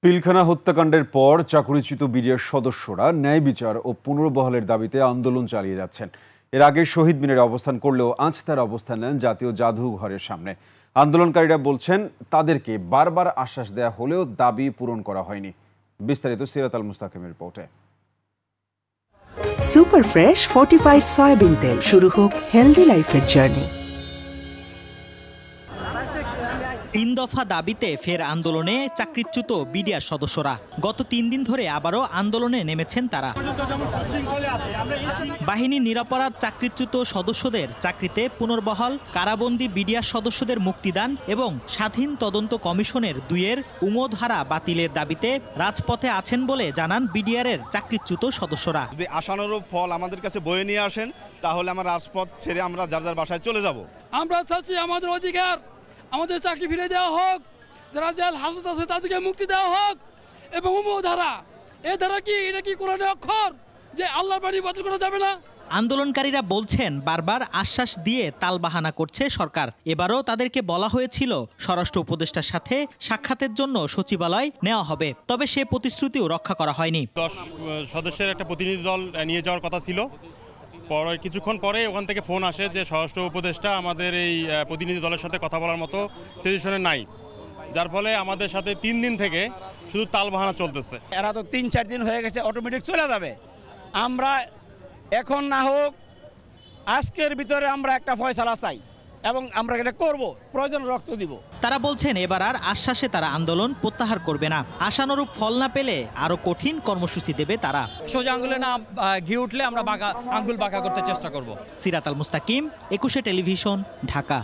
পিলখানা হত্যাকাণ্ডের পর চাকরিচ্যুত বিডিআর সদস্যরা ন্যায় বিচার ও পুনর্বহালের দাবিতে আন্দোলন চালিয়ে যাচ্ছেন। এর আগে শহীদ মিনারে অবস্থান করলেও আজ তারা অবস্থান নেন জাতীয় জাদুঘরের সামনে। আন্দোলনকারীরা বলছেন তাদেরকে বারবার আশ্বাস দেওয়া হলেও দাবি পূরণ করা হয়নি। বিস্তারিত সিরাত আল মুস্তাকিমের রিপোর্টে। সুপার ফ্রেশ ফর্টিফাইড সয়াবিন তেল, শুরু হোক হেলদি লাইফের জার্নি। ৩ দফা দাবিতে ফের আন্দোলনে চাকরিচ্যুত বিডিআর সদস্যরা গত ৩ দিন ধরে আবারও আন্দোলনে নেমেছেন তারা। বাহিনীর নিরাপরাধ চাকরিচ্যুত সদস্যদের চাকরিতে পুনর্বহাল, কারাবন্দী বিডিআর সদস্যদের মুক্তিদান এবং স্বাধীন তদন্ত কমিশনের ২-এর উমধারা বাতিলের দাবিতে রাজপথে আছেন বলে জানান বিডিআরের চাকরিচ্যুত সদস্যরা। যদি আশানুরূপ ফল আমাদের কাছে বয়ে নিয়ে আসেন তাহলে আমরা রাজপথ ছেড়ে আমরা যার যার বাসায় চলে যাব। আমরা চাচ্ছি আমাদের অধিকার, আমাদের চাকরি ফিরে দেওয়া হোক, যারা জেল হাজত আছে তাদেরকে মুক্তি দেওয়া হোক এবং ধারা, এই ধারা কি এটা কি কোরআনের অক্ষর যে আল্লাহর বাণী বাতিল করা যাবে না? আন্দোলনকারীরা বলছেন বারবার আশ্বাস দিয়ে তালবাহানা করছে সরকার। এবারও তাদেরকে বলা হয়েছিল স্বরাষ্ট্র উপদেষ্টার সাথে সাক্ষাতের জন্য সচিবালয় নেওয়া হবে, তবে সে প্রতিশ্রুতিও রক্ষা করা হয়নি। 10 সদস্যের একটা প্রতিনিধি দল নিয়ে যাওয়ার কথা ছিল। কিছুক্ষণ পরে ওখান থেকে ফোন আসে যে স্বরাষ্ট্র উপদেষ্টা আমাদের এই প্রতিনিধি দলের সাথে কথা বলার মতো সিচুয়েশনে নাই, যার ফলে আমাদের সাথে 3 দিন থেকে শুধু তালবাহানা চলতেছে। এরা তো 3-4 দিন হয়ে গেছে, অটোমেটিক চলে যাবে। আমরা এখন না হোক আজকের ভিতরে আমরা একটা ফয়সালা চাই এবং আমরা এটা করব, প্রয়োজন রক্ত দিব। তারা বলছেন এবার আর আশ্বাসে তারা আন্দোলন প্রত্যাহার করবে না। আশানুরূপ ফল না পেলে আরো কঠিন কর্মসূচি দেবে তারা। সোজা আঙ্গুলে না ঘি উঠলে আমরা আঙ্গুল বাঁকা করতে চেষ্টা করব। সিরাত আল মুস্তাকিম, 21 টেলিভিশন, ঢাকা।